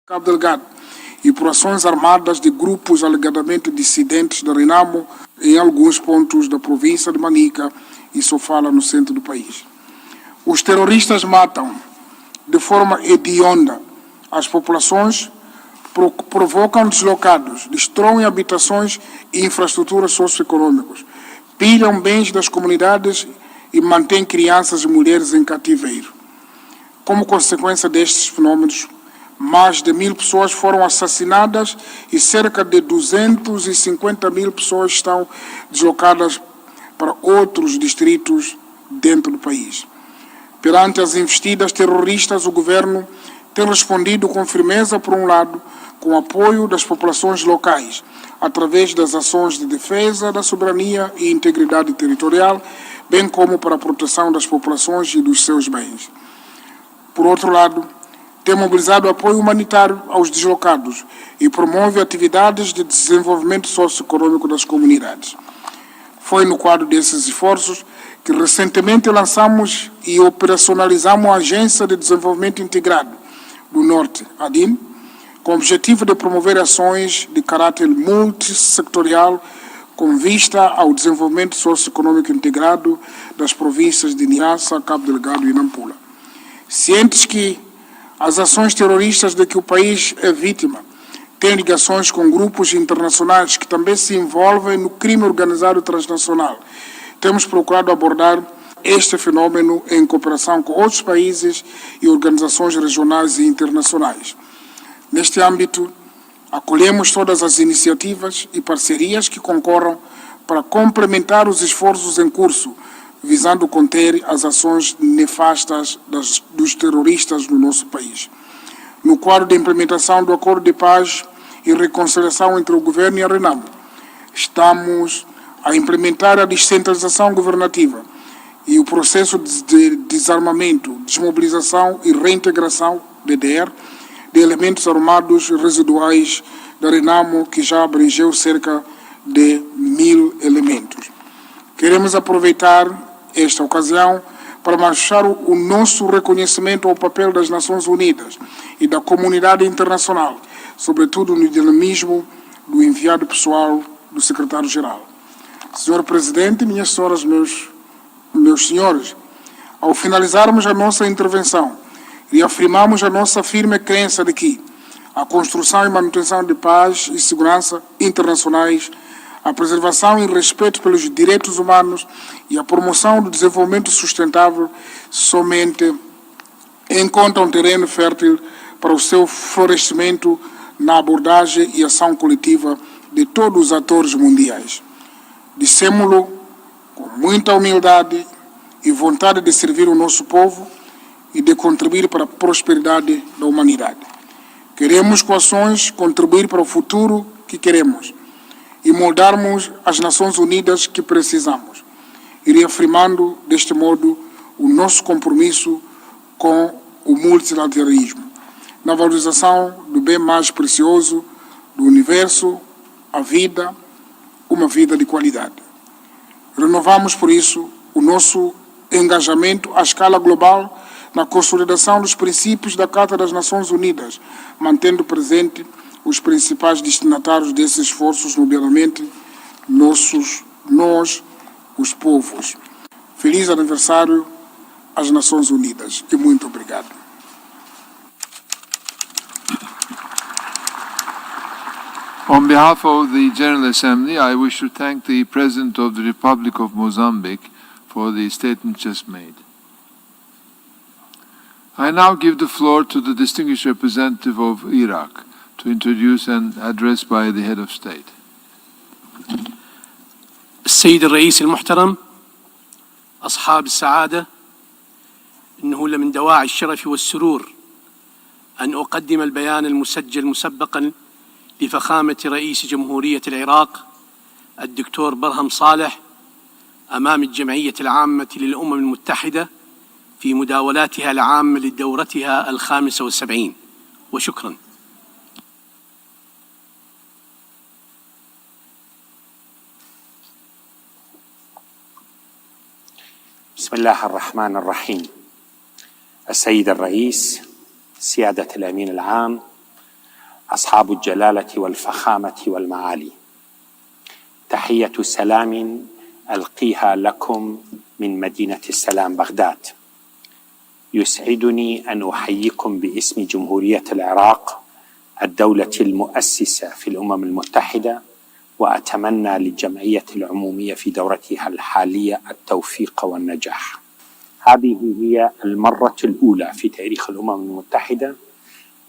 Cabo Delgado e por ações armadas de grupos alegadamente dissidentes da Renamo em alguns pontos da província de Manica e Sofala, no centro do país. Os terroristas matam de forma hedionda as populações, provocam deslocados, destroem habitações e infraestruturas socioeconômicas, pilham bens das comunidades e mantêm crianças e mulheres em cativeiro. Como consequência destes fenômenos, mais de 1.000 pessoas foram assassinadas e cerca de 250.000 pessoas estão deslocadas para outros distritos dentro do país. Perante as investidas terroristas, o governo tem respondido com firmeza, por um lado, com o apoio das populações locais, através das ações de defesa da soberania e integridade territorial, bem como para a proteção das populações e dos seus bens. Por outro lado, tem mobilizado apoio humanitário aos deslocados e promove atividades de desenvolvimento socioeconômico das comunidades. Foi no quadro desses esforços que recentemente lançamos e operacionalizamos a Agência de Desenvolvimento Integrado do Norte, ADIN, com o objetivo de promover ações de caráter multissectorial com vista ao desenvolvimento socioeconômico integrado das províncias de Niassa, Cabo Delgado e Nampula. Cientes que as ações terroristas de que o país é vítima têm ligações com grupos internacionais que também se envolvem no crime organizado transnacional, temos procurado abordar este fenômeno em cooperação com outros países e organizações regionais e internacionais. Neste âmbito, acolhemos todas as iniciativas e parcerias que concorram para complementar os esforços em curso, visando conter as ações nefastas dos terroristas no nosso país. No quadro de implementação do Acordo de Paz e Reconciliação entre o Governo e a Renamo, estamos a implementar a descentralização governativa e o processo de desarmamento, desmobilização e reintegração, DDR, de elementos armados residuais da Renamo, que já abrangeu cerca de 1.000 elementos. Queremos aproveitar esta ocasião para marcar o nosso reconhecimento ao papel das Nações Unidas e da comunidade internacional, sobretudo no dinamismo do enviado pessoal do secretário-geral. Senhor Presidente, minhas senhoras, meus senhores, ao finalizarmos a nossa intervenção, reafirmamos a nossa firme crença de que a construção e manutenção de paz e segurança internacionais, a preservação e respeito pelos direitos humanos e a promoção do desenvolvimento sustentável somente encontram terreno fértil para o seu florescimento na abordagem e ação coletiva de todos os atores mundiais. Dissemo-lo com muita humildade e vontade de servir o nosso povo e de contribuir para a prosperidade da humanidade. Queremos, com ações, contribuir para o futuro que queremos e moldarmos as Nações Unidas que precisamos, e reafirmando, deste modo, o nosso compromisso com o multilateralismo, na valorização do bem mais precioso do universo, a vida, uma vida de qualidade. Renovamos, por isso, o nosso engajamento à escala global na consolidação dos princípios da Carta das Nações Unidas, mantendo presente os principais destinatários desses esforços, nomeadamente nós, os povos. Feliz aniversário às Nações Unidas e muito obrigado. On behalf of the General Assembly, I wish to thank the President of the Republic of Mozambique for the statement just made. I now give the floor to the distinguished representative of Iraq to introduce an address by the head of state. السيد الرئيس المحترم، أصحاب السعادة، إنه لمن دواعي الشرف والسرور أن أقدم البيان المسجل مسبقا لفخامة رئيس جمهورية العراق الدكتور برهم صالح أمام الجمعية العامة للأمم المتحدة في مداولاتها العامة لدورتها 75. وشكرا. بسم الله الرحمن الرحيم. السيد الرئيس، سيادة الأمين العام، أصحاب الجلالة والفخامة والمعالي، تحية سلام ألقيها لكم من مدينة السلام بغداد. يسعدني أن أحييكم باسم جمهورية العراق الدولة المؤسسة في الأمم المتحدة، وأتمنى للجمعية العمومية في دورتها الحالية التوفيق والنجاح. هذه هي المرة الأولى في تاريخ الأمم المتحدة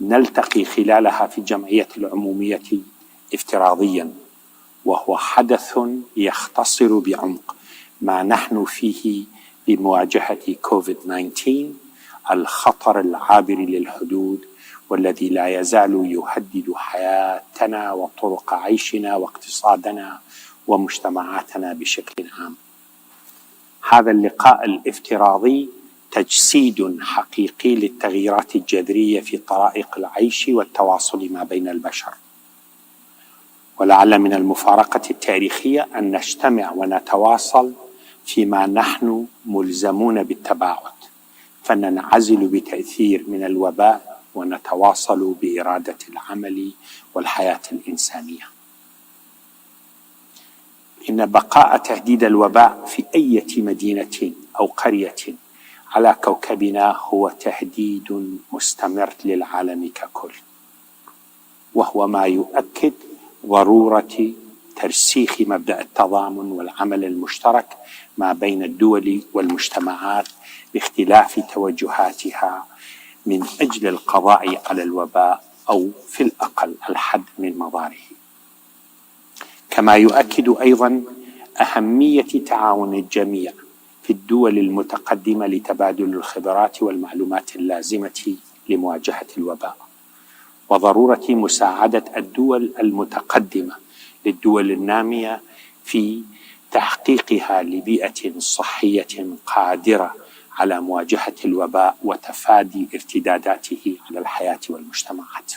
نلتقي خلالها في الجمعية العمومية افتراضيا، وهو حدث يختصر بعمق ما نحن فيه بمواجهة كوفيد-19، الخطر العابر للحدود والذي لا يزال يهدد حياتنا وطرق عيشنا واقتصادنا ومجتمعاتنا بشكل عام. هذا اللقاء الافتراضي تجسيد حقيقي للتغييرات الجذرية في طرائق العيش والتواصل ما بين البشر، ولعل من المفارقة التاريخية أن نجتمع ونتواصل فيما نحن ملزمون بالتباعد، فننعزل بتأثير من الوباء ونتواصل بإرادة العمل والحياة الإنسانية. إن بقاء تهديد الوباء في أي مدينة أو قرية على كوكبنا هو تهديد مستمر للعالم ككل، وهو ما يؤكد ضرورة ترسيخ مبدأ التضامن والعمل المشترك ما بين الدول والمجتمعات باختلاف توجهاتها من أجل القضاء على الوباء أو في الأقل الحد من مضاره. كما يؤكد أيضا أهمية تعاون الجميع في الدول المتقدمة لتبادل الخبرات والمعلومات اللازمة لمواجهة الوباء، وضرورة مساعدة الدول المتقدمة للدول النامية في تحقيقها لبيئة صحية قادرة على مواجهة الوباء وتفادي ارتداداته على الحياة والمجتمعات.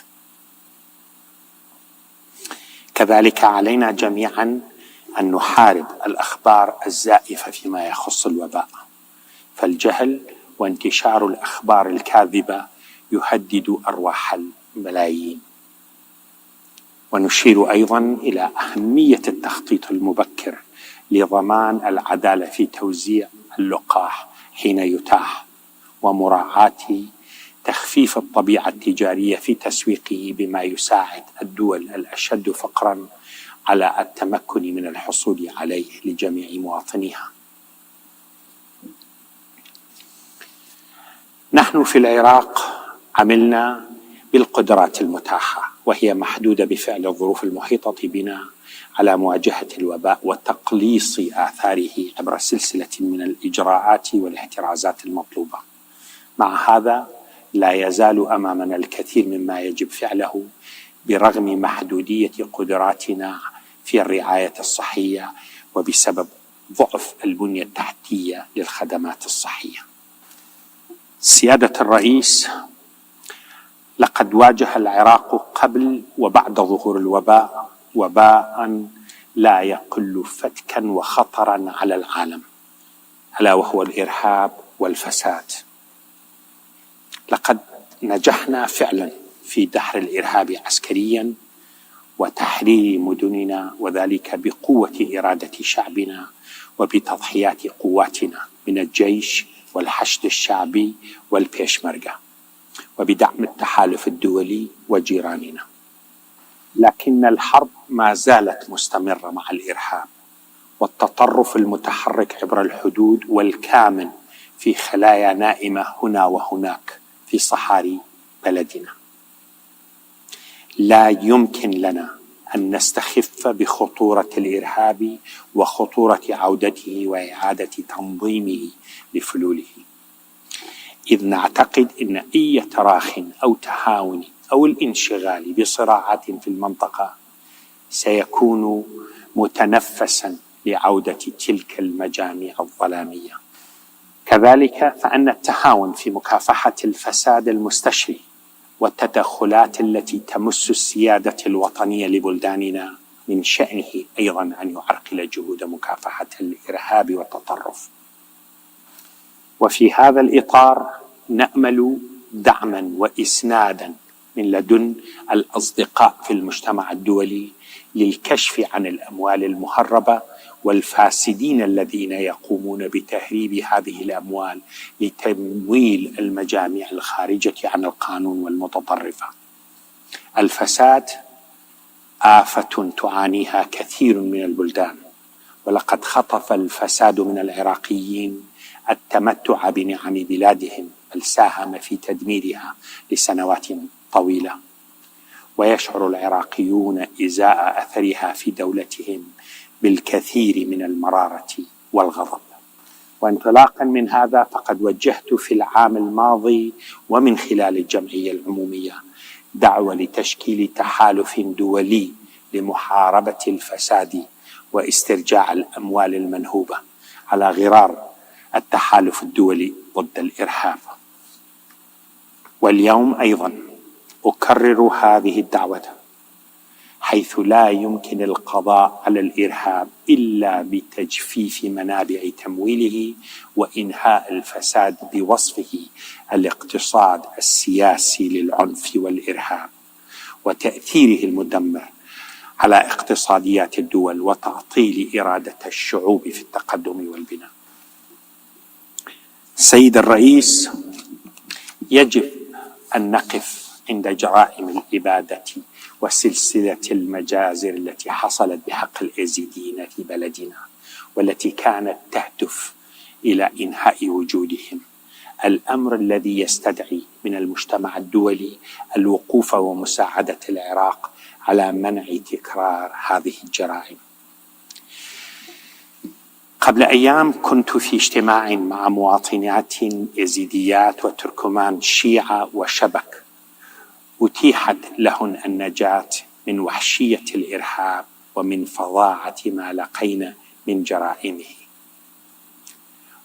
كذلك علينا جميعا أن نحارب الأخبار الزائفة فيما يخص الوباء، فالجهل وانتشار الأخبار الكاذبة يهدد أرواح الملايين. ونشير أيضا إلى أهمية التخطيط المبكر لضمان العدالة في توزيع اللقاح حين يتاح، ومراعاة تخفيف الطبيعة التجارية في تسويقه بما يساعد الدول الأشد فقرا على التمكن من الحصول عليه لجميع مواطنيها. نحن في العراق عملنا بالقدرات المتاحة، وهي محدودة بفعل الظروف المحيطة بنا، على مواجهة الوباء وتقليص آثاره عبر سلسلة من الإجراءات والاحترازات المطلوبة. مع هذا لا يزال أمامنا الكثير مما يجب فعله برغم محدودية قدراتنا في الرعاية الصحية وبسبب ضعف البنية التحتية للخدمات الصحية. سيادة الرئيس، لقد واجه العراق قبل وبعد ظهور الوباء وباء لا يقل فتكا وخطرا على العالم، ألا وهو الإرهاب والفساد. لقد نجحنا فعلا في دحر الإرهاب عسكريا وتحرير مدننا، وذلك بقوة إرادة شعبنا وبتضحيات قواتنا من الجيش والحشد الشعبي والبيشمركة، وبدعم التحالف الدولي وجيراننا. لكن الحرب ما زالت مستمرة مع الإرهاب والتطرف المتحرك عبر الحدود والكامن في خلايا نائمة هنا وهناك في صحاري بلدنا. لا يمكن لنا أن نستخف بخطورة الإرهاب وخطورة عودته وإعادة تنظيمه لفلوله، إذ نعتقد أن أي تراخ أو تهاون أو الانشغال بصراعات في المنطقة سيكون متنفسا لعودة تلك المجاميع الظلامية. كذلك فإن التهاون في مكافحة الفساد المستشري والتدخلات التي تمس السيادة الوطنية لبلداننا من شأنه أيضا أن يعرقل جهود مكافحة الإرهاب والتطرف. وفي هذا الإطار نأمل دعما وإسنادا من لدن الأصدقاء في المجتمع الدولي للكشف عن الأموال المهربة والفاسدين الذين يقومون بتهريب هذه الأموال لتمويل المجاميع الخارجة عن القانون والمتطرفة. الفساد آفة تعانيها كثير من البلدان، ولقد خطف الفساد من العراقيين التمتع بنعم بلادهم، بل ساهم في تدميرها لسنوات طويلة. ويشعر العراقيون إزاء أثرها في دولتهم بالكثير من المرارة والغضب. وانطلاقا من فقد فقد وجهت في العام الماضي ومن خلال الجمعية العمومية دعوة لتشكيل تحالف دولي لمحاربة الفساد واسترجاع الأموال المنهوبة على غرار التحالف الدولي ضد الإرهاب. واليوم أيضا أكرر هذه الدعوة، حيث لا يمكن القضاء على الإرهاب إلا بتجفيف منابع تمويله وإنهاء الفساد بوصفه الاقتصاد السياسي للعنف والإرهاب وتأثيره المدمر على اقتصاديات الدول وتعطيل إرادة الشعوب في التقدم والبناء. سيد الرئيس، يجب أن نقف عند جرائم الإبادة وسلسلة المجازر التي حصلت بحق الإيزيديين في بلدنا، والتي كانت تهدف إلى إنهاء وجودهم. الأمر الذي يستدعي من المجتمع الدولي الوقوف ومساعدة العراق على منع تكرار هذه الجرائم. قبل أيام كنت في اجتماع مع مواطنات يزيديات وتركمان شيعة وشبك، أتيحت لهن النجاة من وحشية الإرهاب ومن فظاعة ما لقينا من جرائمه.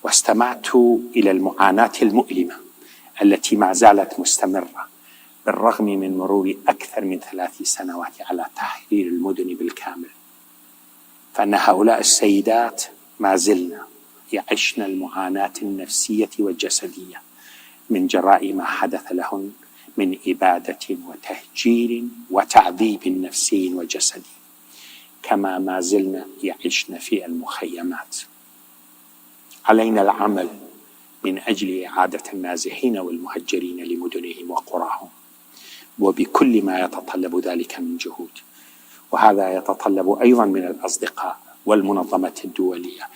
واستمعت إلى المعاناة المؤلمة التي ما زالت مستمرة بالرغم من مرور أكثر من 3 سنوات على تحرير المدن بالكامل، فإن هؤلاء السيدات ما زلن يعشن المعاناة النفسية والجسدية من جراء ما حدث لهن من إبادة وتهجير وتعذيب نفسي وجسدي، كما ما زلن يعشن في المخيمات. علينا العمل من أجل إعادة النازحين والمهجرين لمدنهم وقراهم، وبكل ما يتطلب ذلك من جهود. وهذا يتطلب أيضا من الأصدقاء والمنظمات الدولية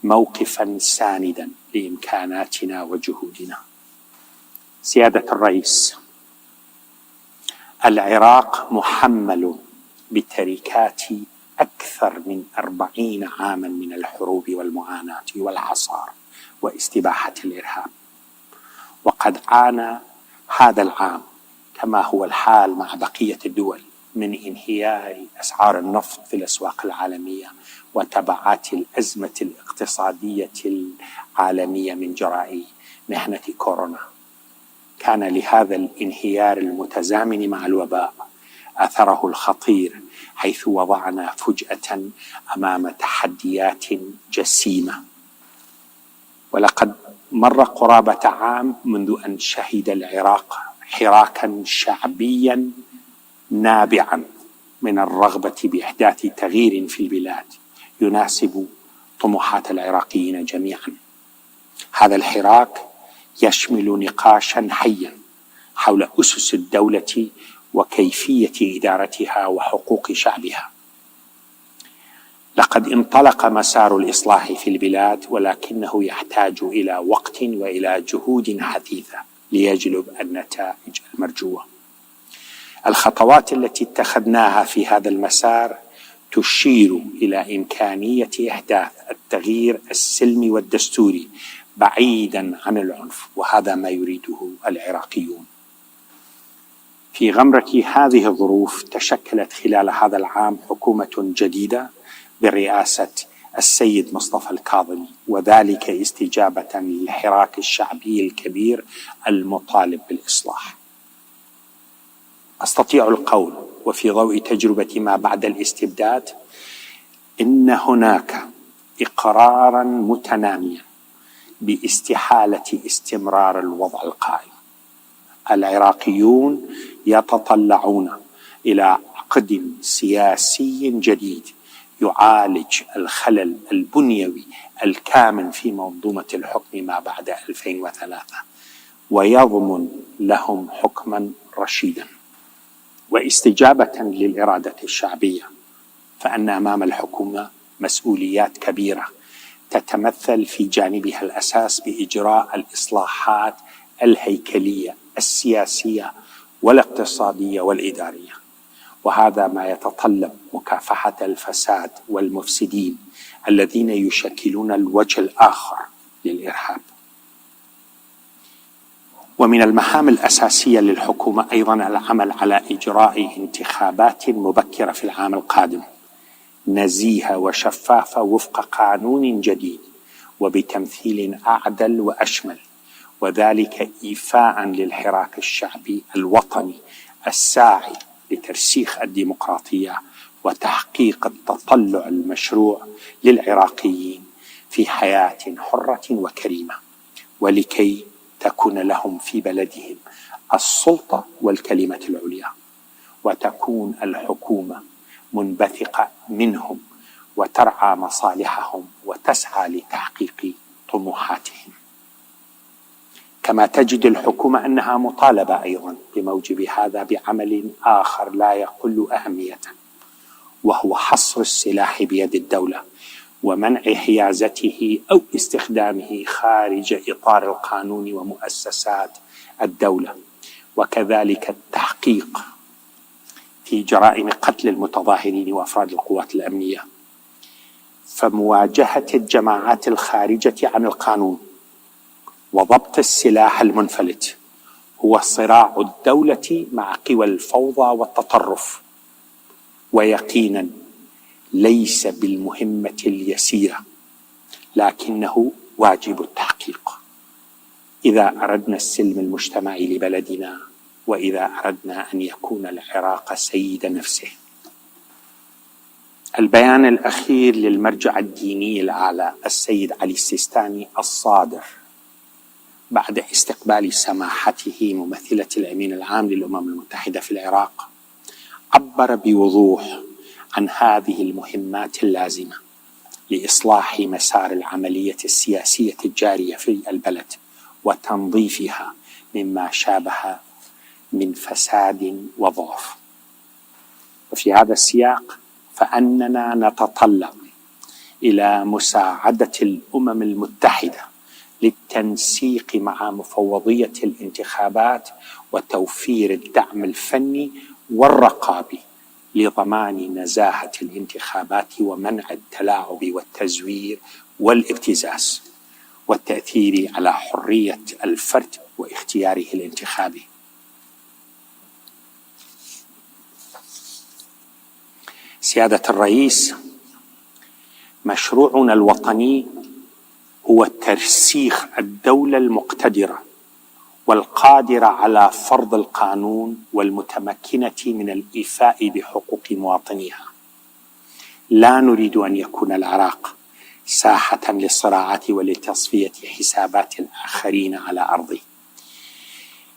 موقفا ساندا لإمكاناتنا وجهودنا. سيادة الرئيس، العراق محمل بتركات أكثر من 40 عاما من الحروب والمعاناة والحصار واستباحة الإرهاب، وقد عانى هذا العام كما هو الحال مع بقية الدول من انهيار أسعار النفط في الأسواق العالمية وتبعات الأزمة الاقتصادية العالمية من جراء محنة كورونا. كان لهذا الانهيار المتزامن مع الوباء أثره الخطير، حيث وضعنا فجأة أمام تحديات جسيمة. ولقد مر قرابة عام منذ أن شهد العراق حراكا شعبيا نابعا من الرغبة بإحداث تغيير في البلاد يناسب طموحات العراقيين جميعا. هذا الحراك يشمل نقاشا حيا حول أسس الدولة وكيفية إدارتها وحقوق شعبها. لقد انطلق مسار الإصلاح في البلاد، ولكنه يحتاج إلى وقت وإلى جهود حثيثة ليجلب النتائج المرجوة. الخطوات التي اتخذناها في هذا المسار تشير إلى إمكانية إحداث التغيير السلمي والدستوري بعيدا عن العنف، وهذا ما يريده العراقيون. في غمرة هذه الظروف تشكلت خلال هذا العام حكومة جديدة برئاسة السيد مصطفى الكاظمي، وذلك استجابة للحراك الشعبي الكبير المطالب بالإصلاح. أستطيع القول وفي ضوء تجربة ما بعد الاستبداد إن هناك إقرارا متناميا باستحالة استمرار الوضع القائم، العراقيون يتطلعون إلى عقد سياسي جديد يعالج الخلل البنيوي الكامن في منظومة الحكم ما بعد 2003 ويضمن لهم حكما رشيدا. واستجابة للإرادة الشعبية، فأن أمام الحكومة مسؤوليات كبيرة تتمثل في جانبها الأساس بإجراء الإصلاحات الهيكلية السياسية والاقتصادية والإدارية، وهذا ما يتطلب مكافحة الفساد والمفسدين الذين يشكلون الوجه الآخر للإرهاب. ومن المهام الأساسية للحكومة أيضا العمل على إجراء انتخابات مبكرة في العام القادم نزيهة وشفافة وفق قانون جديد وبتمثيل أعدل وأشمل، وذلك إيفاء للحراك الشعبي الوطني الساعي لترسيخ الديمقراطية وتحقيق التطلع المشروع للعراقيين في حياة حرة وكريمة، ولكي تكون لهم في بلدهم السلطة والكلمة العليا، وتكون الحكومة منبثقة منهم وترعى مصالحهم وتسعى لتحقيق طموحاتهم. كما تجد الحكومة أنها مطالبة أيضا بموجب هذا بعمل آخر لا يقل أهمية، وهو حصر السلاح بيد الدولة ومنع حيازته أو استخدامه خارج إطار القانون ومؤسسات الدولة، وكذلك التحقيق في جرائم قتل المتظاهرين وأفراد القوات الأمنية. فمواجهة الجماعات الخارجة عن القانون وضبط السلاح المنفلت هو صراع الدولة مع قوى الفوضى والتطرف، ويقينا ليس بالمهمة اليسيرة، لكنه واجب التحقيق إذا أردنا السلم المجتمعي لبلدنا، وإذا أردنا أن يكون العراق سيد نفسه. البيان الأخير للمرجع الديني الأعلى السيد علي السيستاني الصادر بعد استقبال سماحته ممثلة الأمين العام للأمم المتحدة في العراق عبر بوضوح عن هذه المهمات اللازمة لإصلاح مسار العملية السياسية الجارية في البلد وتنظيفها مما شابه من فساد وضعف. وفي هذا السياق فأننا نتطلع إلى مساعدة الأمم المتحدة للتنسيق مع مفوضية الانتخابات وتوفير الدعم الفني والرقابي لضمان نزاهة الانتخابات ومنع التلاعب والتزوير والابتزاز والتأثير على حرية الفرد واختياره الانتخابي. سيادة الرئيس، مشروعنا الوطني هو ترسيخ الدولة المقتدرة والقادرة على فرض القانون والمتمكنة من الإيفاء بحقوق مواطنيها. لا نريد أن يكون العراق ساحة للصراعات ولتصفية حسابات الآخرين على أرضه.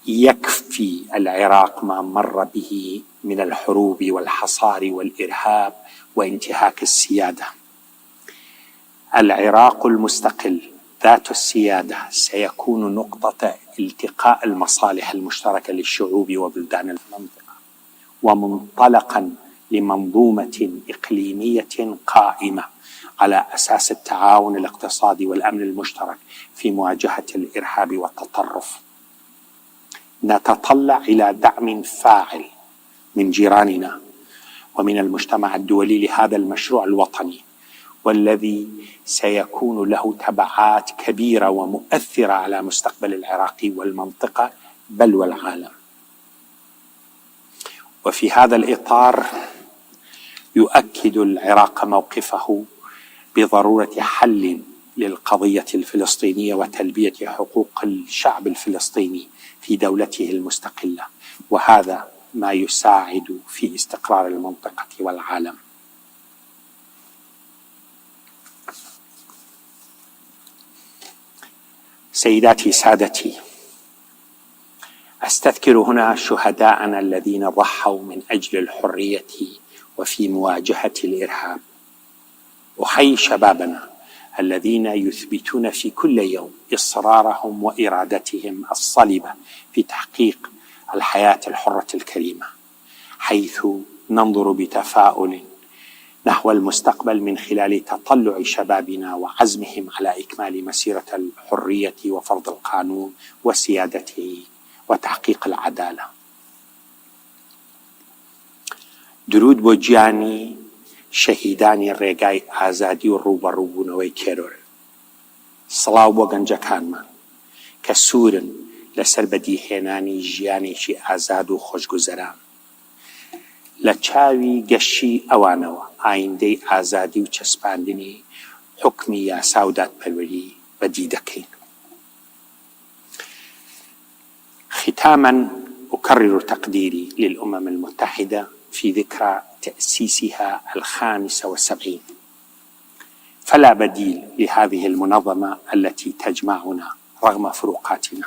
يكفي العراق ما مر به من الحروب والحصار والإرهاب وانتهاك السيادة. العراق المستقل ذات السيادة سيكون نقطة التقاء المصالح المشتركة للشعوب وبلدان المنطقة، ومنطلقا لمنظومة إقليمية قائمة على أساس التعاون الاقتصادي والأمن المشترك في مواجهة الإرهاب والتطرف. نتطلع إلى دعم فاعل من جيراننا ومن المجتمع الدولي لهذا المشروع الوطني، والذي سيكون له تبعات كبيرة ومؤثرة على مستقبل العراق والمنطقة بل والعالم. وفي هذا الإطار يؤكد العراق موقفه بضرورة حل للقضية الفلسطينية وتلبية حقوق الشعب الفلسطيني في دولته المستقلة، وهذا ما يساعد في استقرار المنطقة والعالم. سيداتي سادتي، نستذكر هنا شهداءنا الذين ضحوا من أجل الحرية وفي مواجهة الإرهاب. أحيي شبابنا الذين يثبتون في كل يوم إصرارهم وإرادتهم الصلبة في تحقيق الحياة الحرة الكريمة، حيث ننظر بتفاؤل نحو المستقبل من خلال تطلع شبابنا وعزمهم على إكمال مسيرة الحرية وفرض القانون وسيادته وتحقيق العدالة. درود بۆ گیانی شەهیدانی ڕێگای ئازادی و ڕوبەڕووبوونەوەی تێرۆر. سڵاو بۆ گەنجەکانمان کە سوورن لەسەر بەدیهێنانی ژیانێکی ئازاد و خۆشگوزەران. لە چاوی گەشی ئەوانەوە ئایندەی ئازادی و چەسپاندنی حکمی یاسا و دادپەروەری بەدی دەکەین. ختاما أكرر تقديري للأمم المتحدة في ذكرى تأسيسها 75، فلا بديل لهذه المنظمة التي تجمعنا رغم فروقاتنا،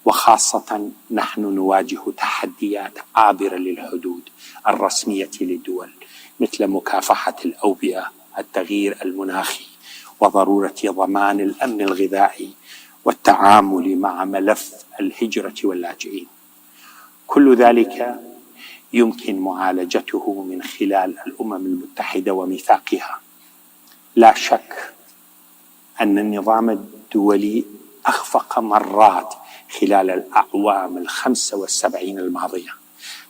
وخاصة نحن نواجه تحديات عابرة للحدود الرسمية للدول مثل مكافحة الأوبئة، التغيير المناخي، وضرورة ضمان الأمن الغذائي والتعامل مع ملف الهجرة واللاجئين. كل ذلك يمكن معالجته من خلال الأمم المتحدة وميثاقها. لا شك أن النظام الدولي أخفق مرات خلال الأعوام 75 الماضية،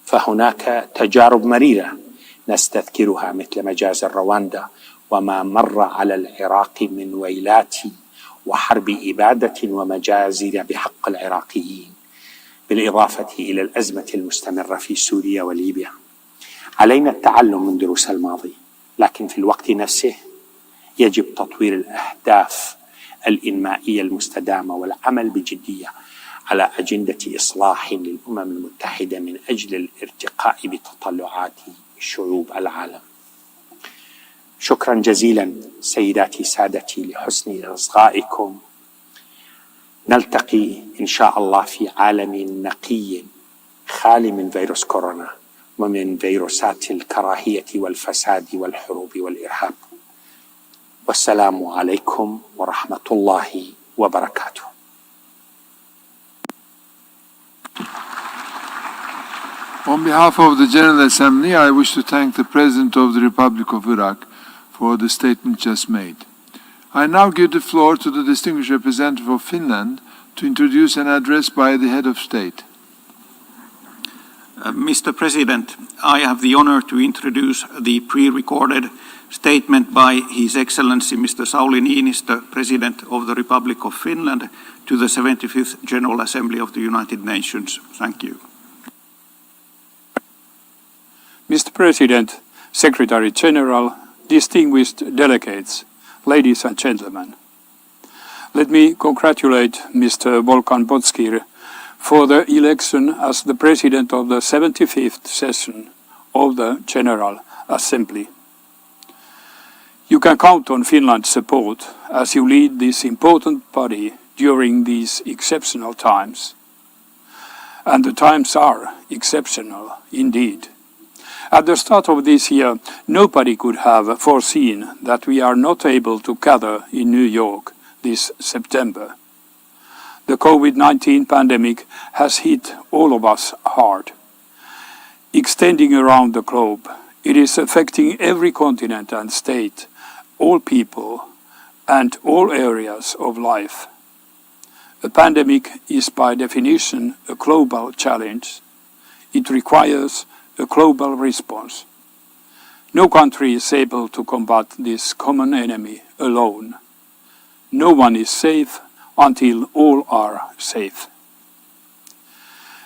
فهناك تجارب مريرة نستذكرها مثل مجازر رواندا وما مر على العراق من ويلات وحرب إبادة ومجازر بحق العراقيين، بالإضافة إلى الأزمة المستمرة في سوريا وليبيا. علينا التعلم من دروس الماضي، لكن في الوقت نفسه يجب تطوير الأهداف الإنمائية المستدامة والعمل بجدية على أجندة إصلاح للأمم المتحدة من أجل الارتقاء بتطلعات شعوب العالم. شكرا جزيلا سيداتي سادتي لحسن إصغائكم. نلتقي إن شاء الله في عالم نقي خالي من فيروس كورونا ومن فيروسات الكراهية والفساد والحروب والإرهاب. والسلام عليكم ورحمة الله وبركاته. On behalf of the General Assembly, I wish to thank the President of the Republic of Iraq for the statement just made. I now give the floor to the distinguished representative of Finland to introduce an address by the head of state. Mr. President, I have the honor to introduce the pre-recorded statement by His Excellency Mr. Sauli Niinistö, President of the Republic of Finland, to the 75th General Assembly of the United Nations. Thank you. Mr. President, Secretary General, distinguished delegates, ladies and gentlemen. Let me congratulate Mr. Volkan Bozkir for the election as the President of the 75th session of the General Assembly. You can count on Finland's support as you lead this important body during these exceptional times. And the times are exceptional indeed. At the start of this year, nobody could have foreseen that we are not able to gather in New York this September. The COVID-19 pandemic has hit all of us hard. Extending around the globe, it is affecting every continent and state, all people, and all areas of life. A pandemic is by definition a global challenge. It requires a global response. No country is able to combat this common enemy alone. No one is safe until all are safe.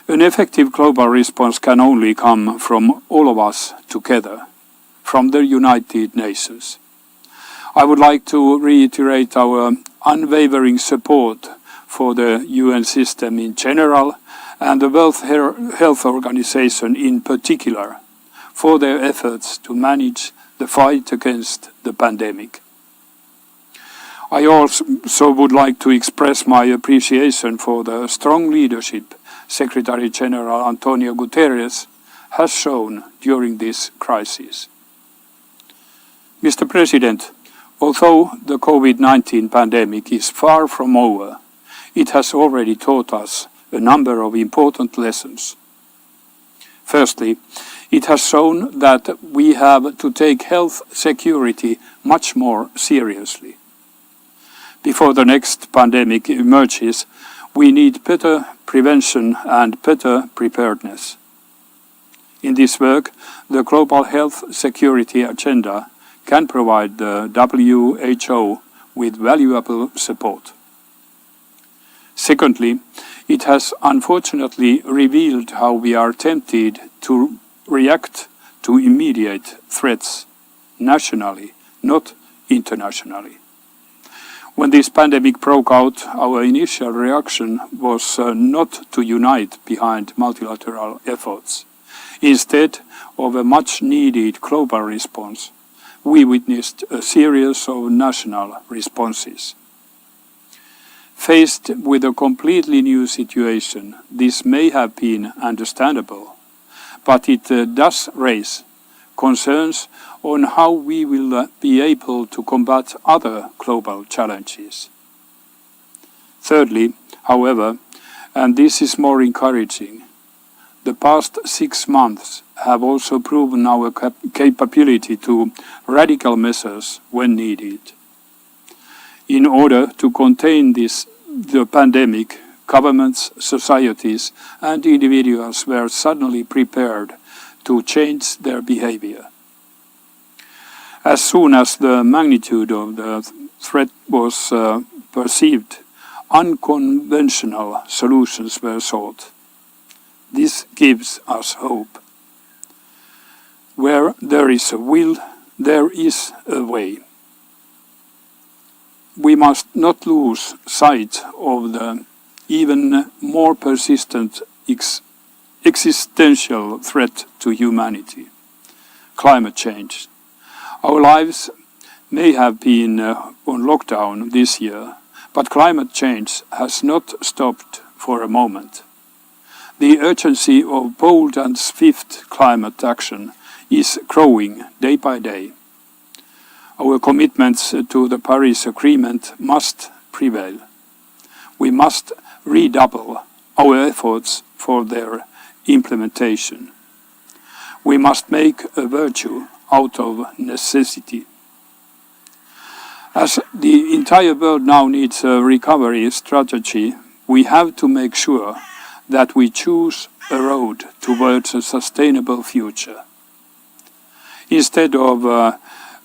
An effective global response can only come from all of us together, from the United Nations. I would like to reiterate our unwavering support for the UN system in general and the World Health Organization in particular for their efforts to manage the fight against the pandemic. I also would like to express my appreciation for the strong leadership Secretary General Antonio Guterres has shown during this crisis. Mr. President, although the COVID-19 pandemic is far from over, it has already taught us a number of important lessons. Firstly, it has shown that we have to take health security much more seriously. Before the next pandemic emerges, we need better prevention and better preparedness. In this work, the Global Health Security Agenda can provide the WHO with valuable support. Secondly, it has unfortunately revealed how we are tempted to react to immediate threats nationally, not internationally. When this pandemic broke out, our initial reaction was not to unite behind multilateral efforts. Instead of a much-needed global response, we witnessed a series of national responses. Faced with a completely new situation, this may have been understandable, but it does raise concerns on how we will be able to combat other global challenges. Thirdly, however, and this is more encouraging, the past 6 months have also proven our capability to radical measures when needed. In order to contain the pandemic, governments, societies, and individuals were suddenly prepared to change their behavior. As soon as the magnitude of the threat was perceived, unconventional solutions were sought. This gives us hope. Where there is a will, there is a way. We must not lose sight of the even more persistent existential threat to humanity: climate change. Our lives may have been on lockdown this year, but climate change has not stopped for a moment. The urgency of bold and swift climate action is growing day by day. Our commitments to the Paris Agreement must prevail. We must redouble our efforts for their implementation. We must make a virtue out of necessity. As the entire world now needs a recovery strategy, we have to make sure that we choose a road towards a sustainable future. Instead of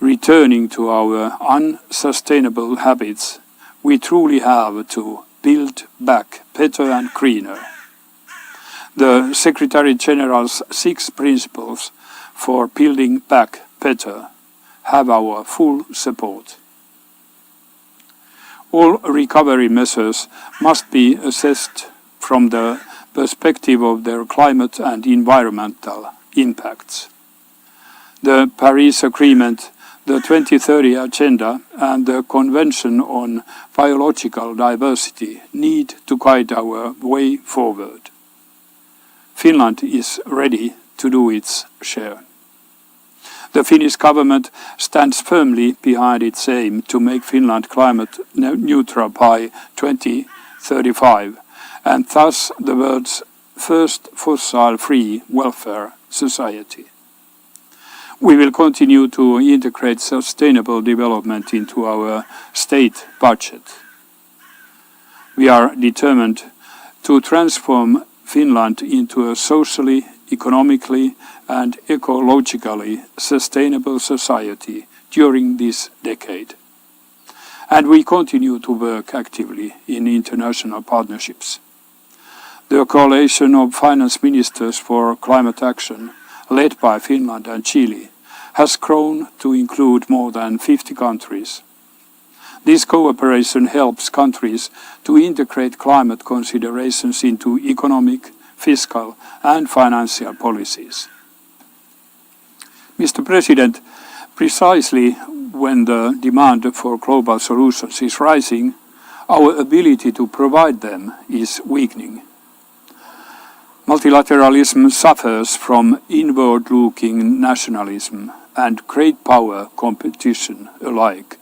returning to our unsustainable habits, we truly have to build back better and greener. The Secretary General's 6 principles for building back better have our full support. All recovery measures must be assessed from the perspective of their climate and environmental impacts. The Paris Agreement, the 2030 Agenda, and the Convention on Biological Diversity need to guide our way forward. Finland is ready to do its share. The Finnish government stands firmly behind its aim to make Finland climate neutral by 2035, and thus the world's first fossil-free welfare society. We will continue to integrate sustainable development into our state budget. We are determined to transform Finland into a socially, economically, and ecologically sustainable society during this decade. And we continue to work actively in international partnerships. The Coalition of Finance Ministers for Climate Action, led by Finland and Chile, has grown to include more than 50 countries. This cooperation helps countries to integrate climate considerations into economic, fiscal, and financial policies. Mr. President, precisely when the demand for global solutions is rising, our ability to provide them is weakening. Multilateralism suffers from inward-looking nationalism and great power competition alike.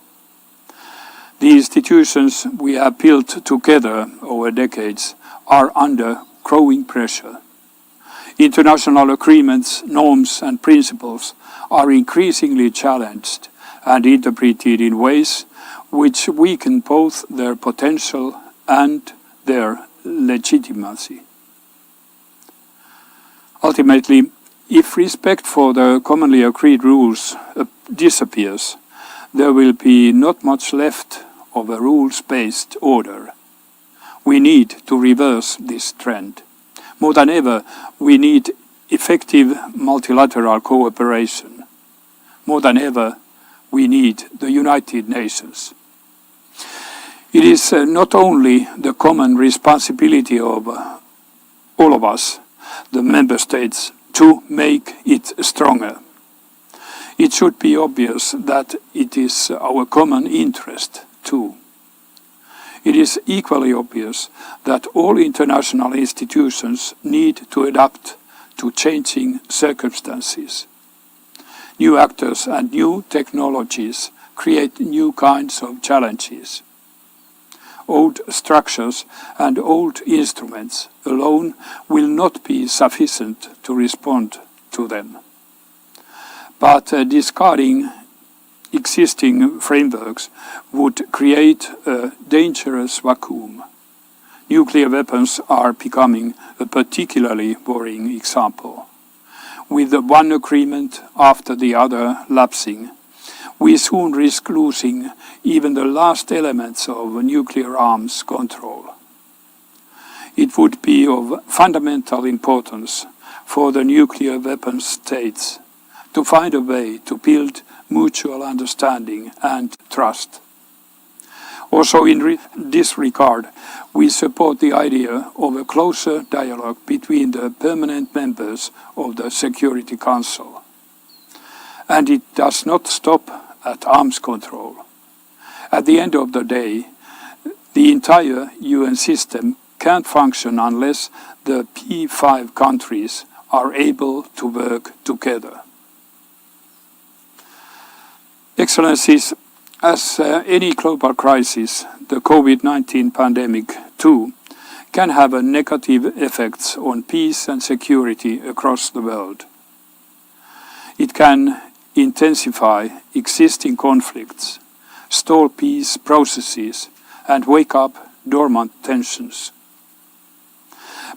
The institutions we have built together over decades are under growing pressure. International agreements, norms and principles are increasingly challenged and interpreted in ways which weaken both their potential and their legitimacy. Ultimately, if respect for the commonly agreed rules disappears, there will be not much left of a rules-based order. We need to reverse this trend. More than ever, we need effective multilateral cooperation. More than ever, we need the United Nations. It is not only the common responsibility of all of us, the member states, to make it stronger. It should be obvious that it is our common interest too. It is equally obvious that all international institutions need to adapt to changing circumstances. New actors and new technologies create new kinds of challenges. Old structures and old instruments alone will not be sufficient to respond to them. But discarding existing frameworks would create a dangerous vacuum. Nuclear weapons are becoming a particularly worrying example. With one agreement after the other lapsing, we soon risk losing even the last elements of nuclear arms control. It would be of fundamental importance for the nuclear weapons states to find a way to build mutual understanding and trust. Also in this regard, we support the idea of a closer dialogue between the permanent members of the Security Council. And it does not stop at arms control. At the end of the day, the entire UN system can't function unless the P5 countries are able to work together. Excellencies, as any global crisis, the COVID-19 pandemic too can have a negative effects on peace and security across the world. It can intensify existing conflicts, stall peace processes, and wake up dormant tensions.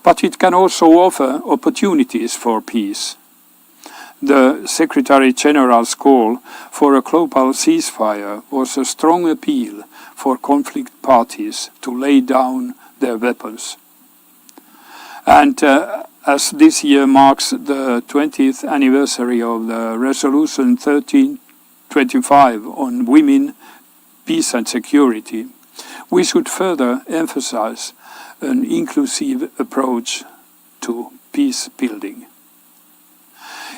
But it can also offer opportunities for peace. The Secretary-General's call for a global ceasefire was a strong appeal for conflict parties to lay down their weapons. And as this year marks the 20th anniversary of the Resolution 1325 on women, peace and security, we should further emphasize an inclusive approach to peace building.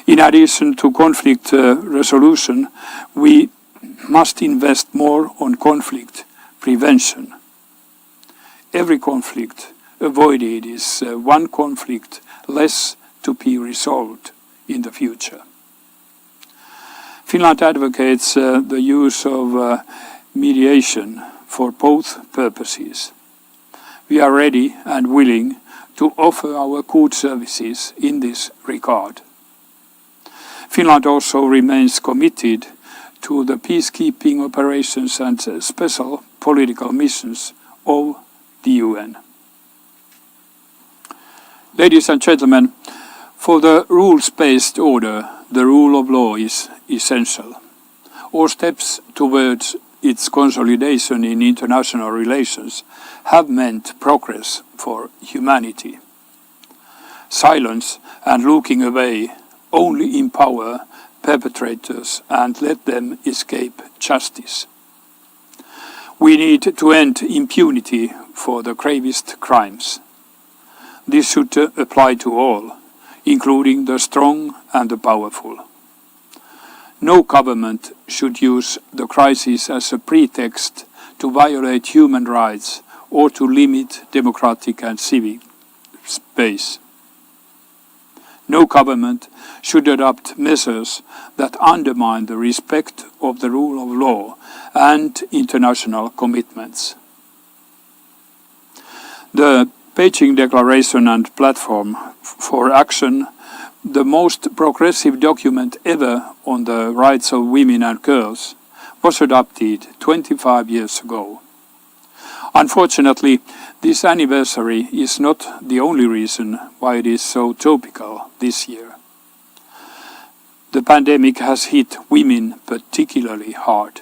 In addition to conflict resolution, we must invest more on conflict prevention. Every conflict avoided is one conflict less to be resolved in the future. Finland advocates the use of mediation for both purposes. We are ready and willing to offer our good services in this regard. Finland also remains committed to the peacekeeping operations and special political missions of the UN. Ladies and gentlemen, for the rules-based order, the rule of law is essential. All steps towards its consolidation in international relations have meant progress for humanity. Silence and looking away only empower perpetrators and let them escape justice. We need to end impunity for the gravest crimes. This should apply to all, including the strong and the powerful. No government should use the crisis as a pretext to violate human rights or to limit democratic and civic space. No government should adopt measures that undermine the respect of the rule of law and international commitments. The Beijing Declaration and Platform for Action, the most progressive document ever on the rights of women and girls, was adopted 25 years ago. Unfortunately, this anniversary is not the only reason why it is so topical this year. The pandemic has hit women particularly hard.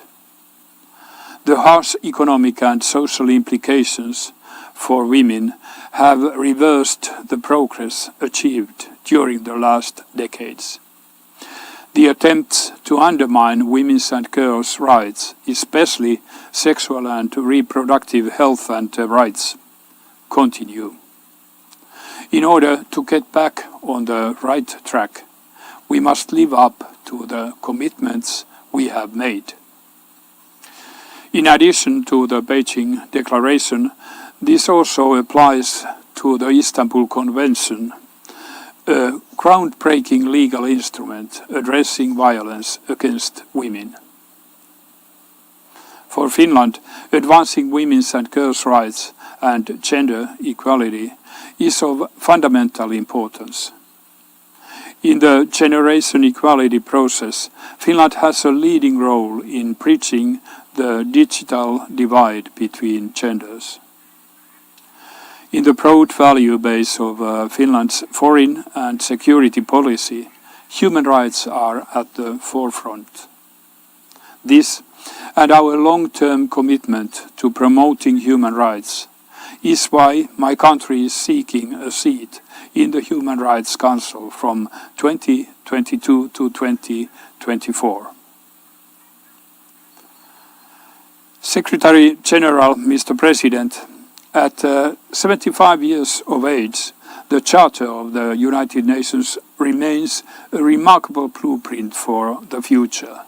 The harsh economic and social implications for women have reversed the progress achieved during the last decades. The attempts to undermine women's and girls' rights, especially sexual and reproductive health and rights, continue. In order to get back on the right track, we must live up to the commitments we have made. In addition to the Beijing Declaration, this also applies to the Istanbul Convention, a groundbreaking legal instrument addressing violence against women. For Finland, advancing women's and girls' rights and gender equality is of fundamental importance. In the generation equality process, Finland has a leading role in bridging the digital divide between genders. In the broad value base of Finland's foreign and security policy, human rights are at the forefront. This, and our long-term commitment to promoting human rights, is why my country is seeking a seat in the Human Rights Council from 2022 to 2024. Secretary General, Mr. President, at 75 years of age, the Charter of the United Nations remains a remarkable blueprint for the future,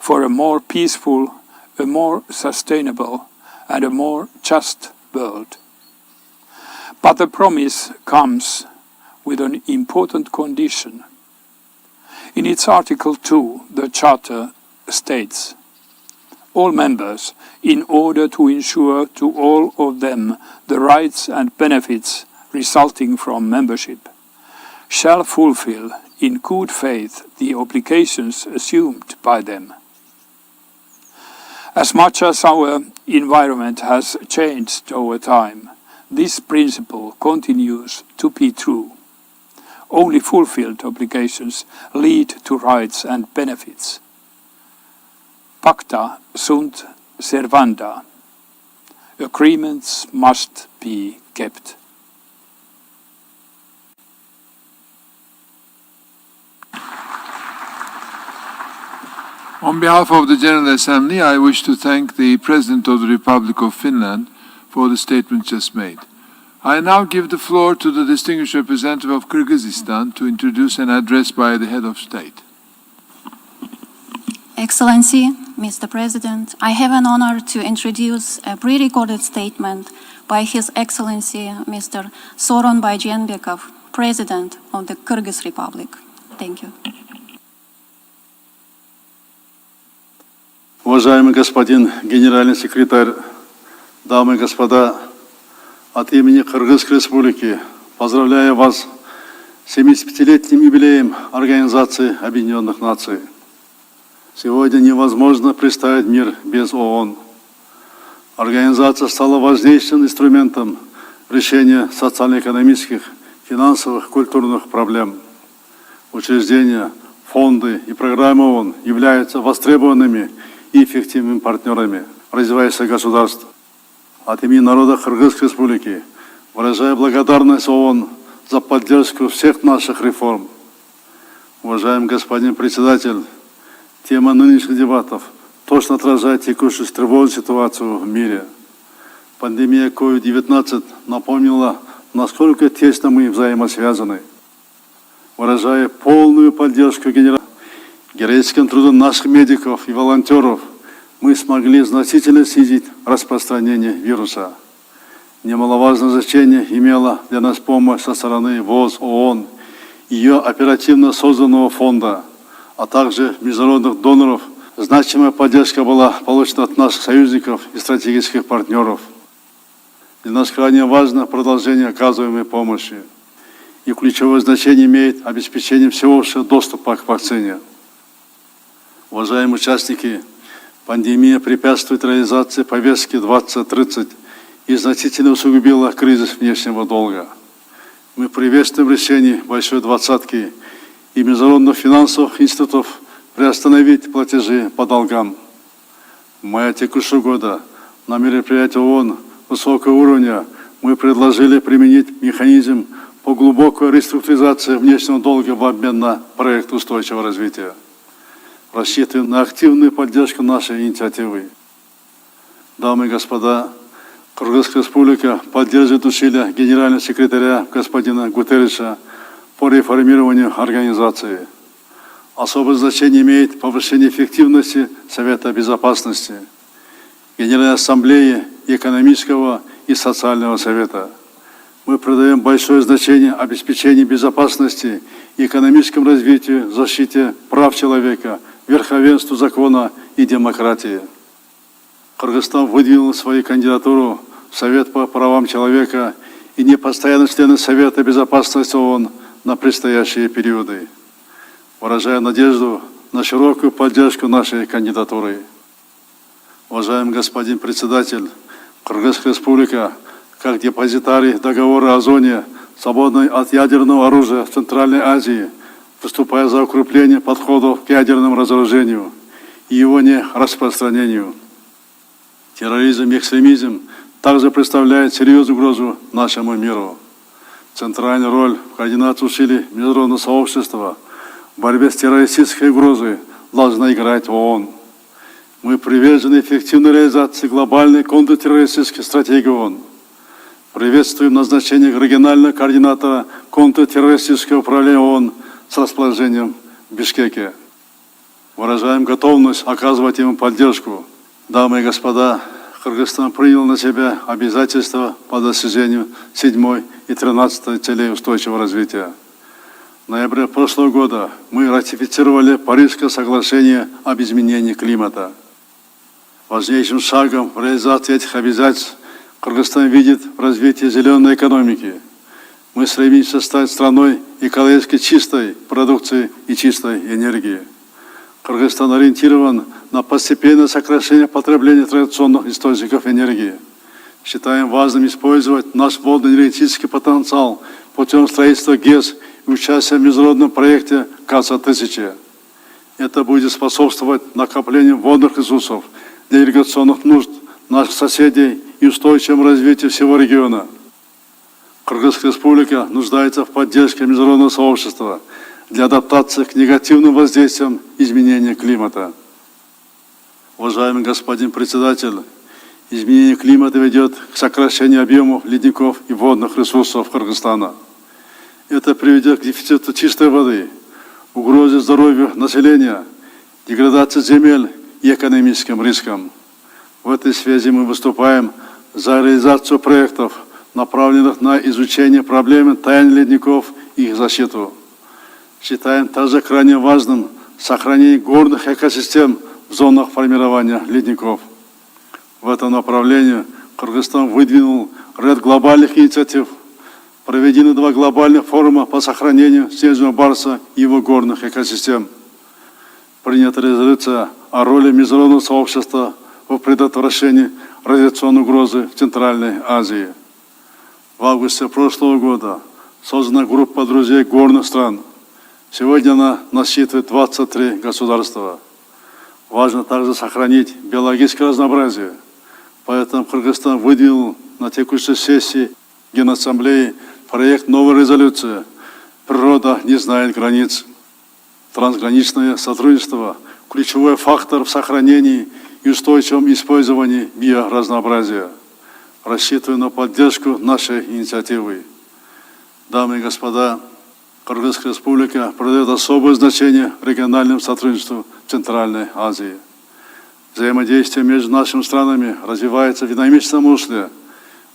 for a more peaceful, a more sustainable, and a more just world. But the promise comes with an important condition. In its Article 2, the Charter states, all members, in order to ensure to all of them the rights and benefits resulting from membership, shall fulfill in good faith the obligations assumed by them. As much as our environment has changed over time, this principle continues to be true. Only fulfilled obligations lead to rights and benefits. Pacta sunt servanda. Agreements must be kept. On behalf of the General Assembly, I wish to thank the President of the Republic of Finland for the statement just made. I now give the floor to the distinguished representative of Kyrgyzstan to introduce an address by the head of state. Excellency, Mr. President, I have an honor to introduce a pre-recorded statement by His Excellency Mr. Sooronbay Jeenbekov, President of the Kyrgyz Republic. Thank you. Уважаемый господин генеральный секретарь, дамы и господа, от имени Кыргызской Республики поздравляю вас с 75-летним юбилеем Организации Объединенных Наций. Сегодня невозможно представить мир без ООН. Организация стала важнейшим инструментом решения социально-экономических, финансовых, культурных проблем. Учреждения, фонды и программы ООН являются востребованными и эффективными партнерами развивающихся государств. От имени народа Кыргызской Республики выражаю благодарность ООН за поддержку всех наших реформ. Уважаемый господин председатель, тема нынешних дебатов точно отражает текущую тревожную ситуацию в мире. Пандемия COVID-19 напомнила, насколько тесно мы взаимосвязаны. Выражая полную поддержку героическим трудом наших медиков и волонтеров, мы смогли значительно снизить распространение вируса. Немаловажное значение имела для нас помощь со стороны ВОЗ, ООН ее оперативно созданного фонда, а также международных доноров, значимая поддержка была получена от наших союзников и стратегических партнеров. Для нас крайне важно продолжение оказываемой помощи. И ключевое значение имеет обеспечение всеобщего доступа к вакцине. Уважаемые участники, пандемия препятствует реализации повестки 2030 и значительно усугубила кризис внешнего долга. Мы приветствуем решение Большой Двадцатки и международных финансовых институтов приостановить платежи по долгам. В мае текущего года на мероприятии ООН высокого уровня мы предложили применить механизм по глубокой реструктуризации внешнего долга в обмен на проект устойчивого развития. Рассчитываем на активную поддержку нашей инициативы. Дамы и господа, Кыргызская республика поддерживает усилия генерального секретаря господина Гутерриша по реформированию организации. Особое значение имеет повышение эффективности Совета Безопасности, Генеральной Ассамблеи Экономического и Социального Совета. Мы придаем большое значение обеспечению безопасности и экономическому развитию, защите прав человека, верховенству закона и демократии. Кыргызстан выдвинул свою кандидатуру в Совет по правам человека и непостоянные члены Совета Безопасности ООН на предстоящие периоды. Выражая надежду на широкую поддержку нашей кандидатуры. Уважаемый господин председатель, Кыргызская республика, как депозитарий договора о зоне, свободной от ядерного оружия в Центральной Азии, выступая за укрепление подходов к ядерному разоружению и его не распространению. Терроризм и экстремизм также представляют серьезную угрозу нашему миру. Центральную роль в координации усилий международного сообщества в борьбе с террористической угрозой должна играть ООН. Мы привержены эффективной реализации глобальной контртеррористической стратегии ООН. Приветствуем назначение регионального координатора контртеррористического управления ООН с расположением в Бишкеке. Выражаем готовность оказывать ему поддержку. Дамы и господа, Кыргызстан принял на себя обязательства по достижению 7 и 13 целей устойчивого развития. В ноябре прошлого года мы ратифицировали Парижское соглашение об изменении климата. Важнейшим шагом в реализации этих обязательств Кыргызстан видит в развитии зеленой экономики. Мы стремимся стать страной экологически чистой продукции и чистой энергии. Кыргызстан ориентирован на постепенное сокращение потребления традиционных источников энергии. Считаем важным использовать наш водно-энергетический потенциал путем строительства ГЭС и участия в международном проекте КАСа-1000. Это будет способствовать накоплению водных ресурсов для ирригационных нужд наших соседей и устойчивому развитию всего региона. Кыргызская республика нуждается в поддержке международного сообщества для адаптации к негативным воздействиям изменения климата. Уважаемый господин председатель, изменение климата ведет к сокращению объемов ледников и водных ресурсов Кыргызстана. Это приведет к дефициту чистой воды, угрозе здоровью населения, деградации земель и экономическим рискам. В этой связи мы выступаем за реализацию проектов, направленных на изучение проблемы таяния ледников и их защиту. Считаем также крайне важным сохранение горных экосистем в зонах формирования ледников. В этом направлении Кыргызстан выдвинул ряд глобальных инициатив. Проведены 2 глобальных форума по сохранению снежного барса и его горных экосистем. Принята резолюция о роли международного сообщества в предотвращении радиационной угрозы в Центральной Азии. В августе прошлого года создана группа друзей горных стран. Сегодня она насчитывает 23 государства. Важно также сохранить биологическое разнообразие. Поэтому Кыргызстан выдвинул на текущей сессии Генассамблеи проект новой резолюции «Природа не знает границ». Трансграничное сотрудничество – ключевой фактор в сохранении и устойчивом использовании биоразнообразия. Рассчитываю на поддержку нашей инициативы. Дамы и господа, Кыргызская республика придает особое значение региональному сотрудничеству в Центральной Азии. Взаимодействие между нашими странами развивается в динамичном русле.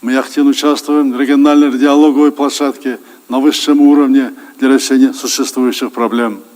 Мы активно участвуем в региональной диалоговой площадке на высшем уровне для решения существующих проблем.